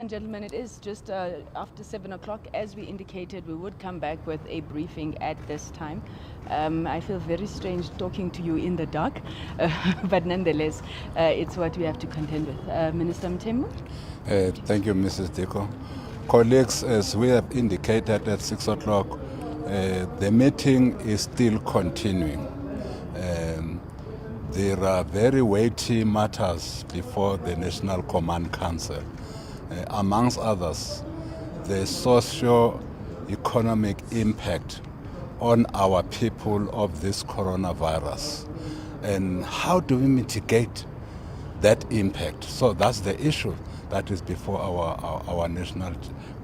And gentlemen, it is just after 7 o'clock. As we indicated, we would come back with a briefing at this time. I feel very strange talking to you in the dark, but nonetheless, it's what we have to contend with. Minister Mthembu? Thank you, Mrs. Diko. Colleagues, as we have indicated at 6 o'clock, the meeting is still continuing. There are very weighty matters before the National Command Council. Amongst others, the socio-economic impact on our people of this coronavirus, and how do we mitigate that impact. So that's the issue that is before our National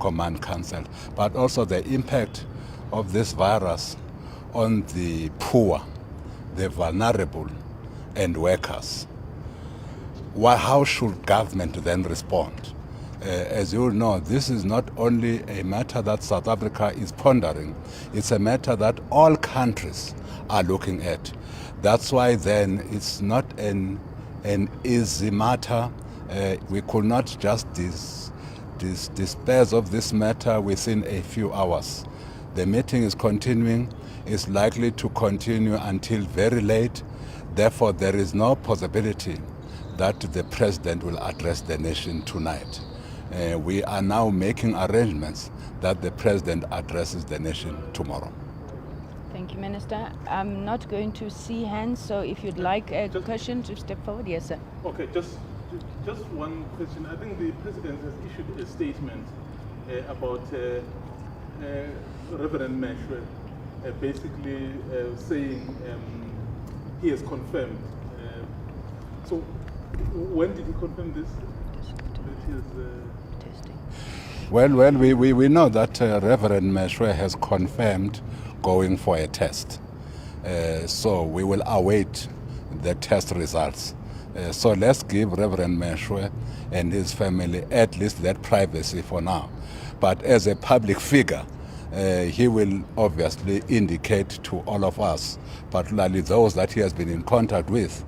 Command Council, but also the impact of this virus on the poor, the vulnerable, and workers. How should government then respond? As you know, this is not only a matter that South Africa is pondering, it's a matter that all countries are looking at. That's why then it's not an easy matter. We could not just dispose of this matter within a few hours. The meeting is continuing, is likely to continue until very late. Therefore, there is no possibility that the president will address the nation tonight. We are now making arrangements that the president addresses the nation tomorrow. Thank you, Minister. I'm not going to see hands, so if you'd like a question to step forward. Yes, sir. Okay, just one question. I think the president has issued a statement about Reverend Meshwe, basically saying he has confirmed. So when did he confirm this? That he has, Testing. Well, we know that Reverend Meshwe has confirmed going for a test. So we will await the test results. So let's give Reverend Meshwe and his family at least that privacy for now. But as a public figure, he will obviously indicate to all of us, particularly those that he has been in contact with,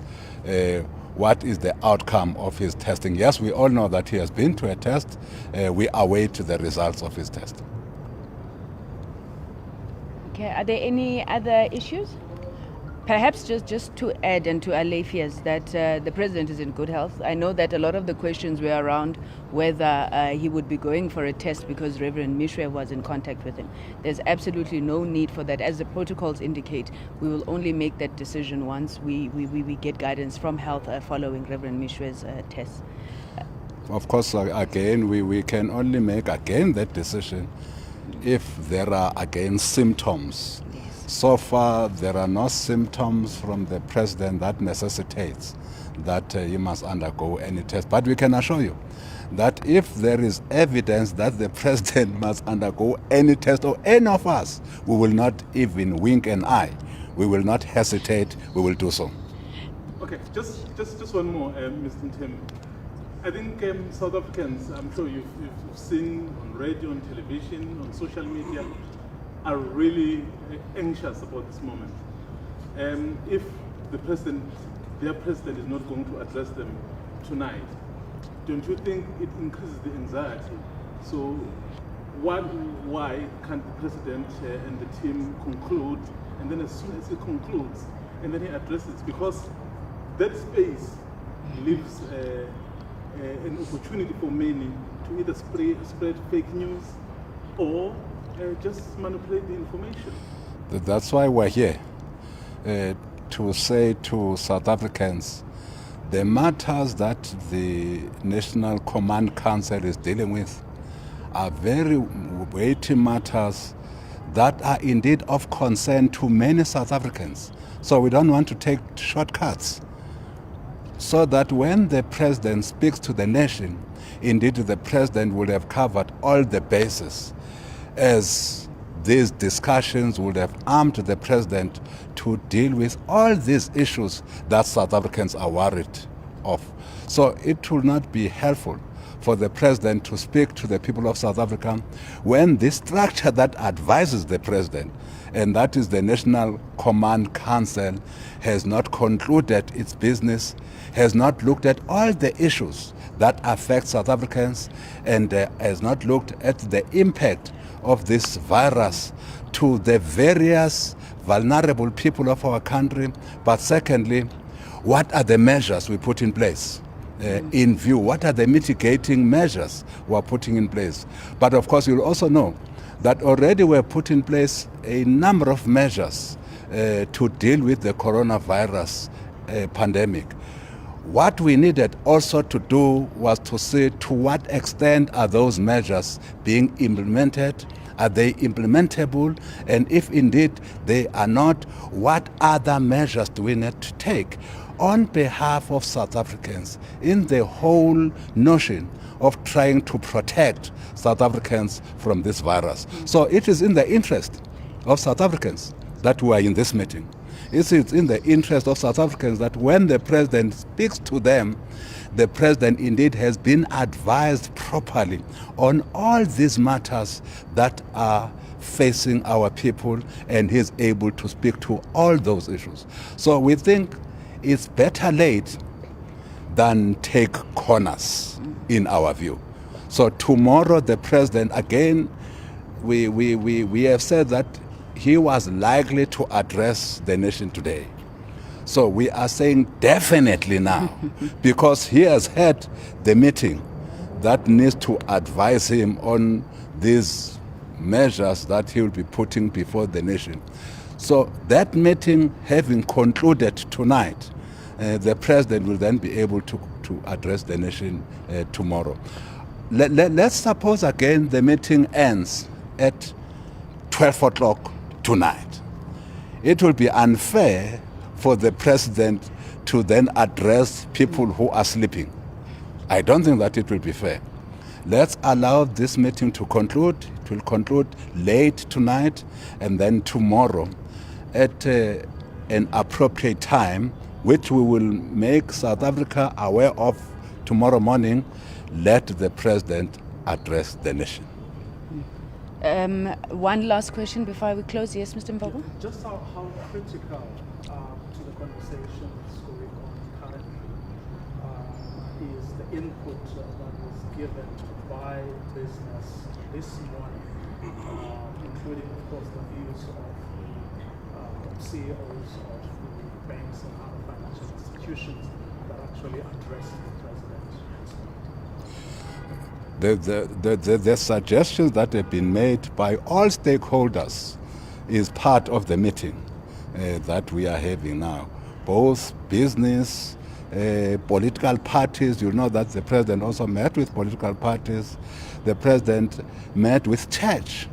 what is the outcome of his testing. Yes, we all know that he has been to a test. We await the results of his test. Okay, are there any other issues? Perhaps just to add and to allay fears that the president is in good health. I know that a lot of the questions were around whether he would be going for a test because Reverend Mishwe was in contact with him. There's absolutely no need for that. As the protocols indicate, we will only make that decision once we get guidance from health following Reverend Mishwe's test. Of course, again, we can only make again that decision if there are again symptoms. So far, there are no symptoms from the president that necessitates that he must undergo any test. But we can assure you that if there is evidence that the president must undergo any test, or any of us, we will not even wink an eye. We will not hesitate. We will do so. okay, just one more, Mr. Mthembu. I think South Africans, I'm sure you've seen on radio, on television, on social media, are really anxious about this moment. If their president is not going to address them tonight, don't you think it increases the anxiety? So why can't the president and the team conclude, and then as soon as he concludes, and then he addresses, because that space leaves an opportunity for many to either spread fake news or just manipulate the information. That's why we're here, to say to South Africans, the matters that the National Command Council is dealing with are very weighty matters that are indeed of concern to many South Africans. So we don't want to take shortcuts. So that when the president speaks to the nation, indeed the president will have covered all the bases, as these discussions would have armed the president to deal with all these issues that South Africans are worried of. So it will not be helpful for the president to speak to the people of South Africa when this structure that advises the president, and that is the National Command Council, has not concluded its business, has not looked at all the issues that affect South Africans, and has not looked at the impact of this virus to the various vulnerable people of our country. But secondly, what are the measures we put in place in view? What are the mitigating measures we are putting in place? But of course, you'll also know that already we have put in place a number of measures to deal with the coronavirus pandemic. What we needed also to do was to see to what extent are those measures being implemented. Are they implementable? And if indeed they are not, what other measures do we need to take on behalf of South Africans in the whole notion of trying to protect South Africans from this virus? So it is in the interest of South Africans that we are in this meeting. It is in the interest of South Africans that when the president speaks to them, the president indeed has been advised properly on all these matters that are facing our people, and he's able to speak to all those issues. So we think it's better late than take corners in our view. So tomorrow the president, again, we have said that he was likely to address the nation today. So we are saying definitely now, because he has had the meeting that needs to advise him on these measures that he will be putting before the nation. So that meeting having concluded tonight, the president will then be able to address the nation tomorrow. Let's suppose again the meeting ends at 12 o'clock tonight. It will be unfair for the president to then address people who are sleeping. I don't think that it will be fair. Let's allow this meeting to conclude. It will conclude late tonight, and then tomorrow at an appropriate time, which we will make South Africa aware of tomorrow morning, let the president address the nation. One last question before we close. Yes, Mr. Mthembu? Just how critical to the conversations going on currently is the input that was given by business this morning, including, of course, the views of the CEOs of the banks and other financial institutions that actually address the president. The suggestions that have been made by all stakeholders is part of the meeting that we are having now. Both business, political parties. You know that the president also met with political parties. The president met with church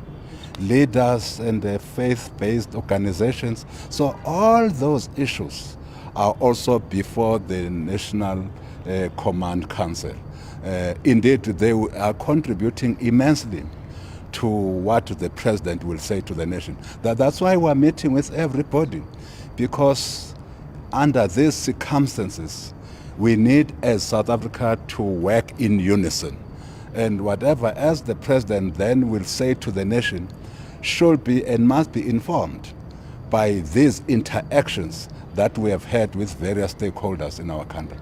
leaders and faith-based organizations. So all those issues are also before the National Command Council. Indeed, they are contributing immensely to what the president will say to the nation. That's why we're meeting with everybody, because under these circumstances, we need, as South Africa, to work in unison. And whatever else the president then will say to the nation should be and must be informed by these interactions that we have had with various stakeholders in our country.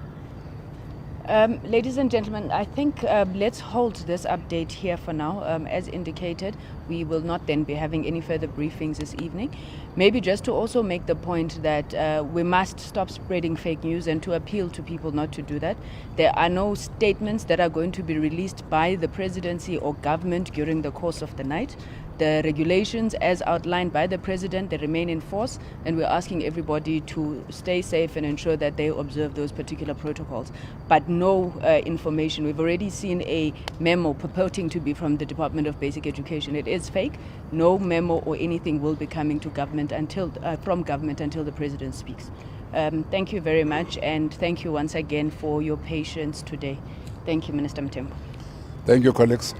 Ladies and gentlemen, I think let's hold this update here for now. As indicated, we will not then be having any further briefings this evening. Maybe just to also make the point that we must stop spreading fake news and to appeal to people not to do that. There are no statements that are going to be released by the presidency or government during the course of the night. The regulations, as outlined by the president, they remain in force, and we're asking everybody to stay safe and ensure that they observe those particular protocols. But no information. We've already seen a memo purporting to be from the Department of Basic Education. It is fake. No memo or anything will be coming to government from government until the president speaks. Thank you very much, and thank you once again for your patience today. Thank you, Minister Mthembu. Thank you, colleagues.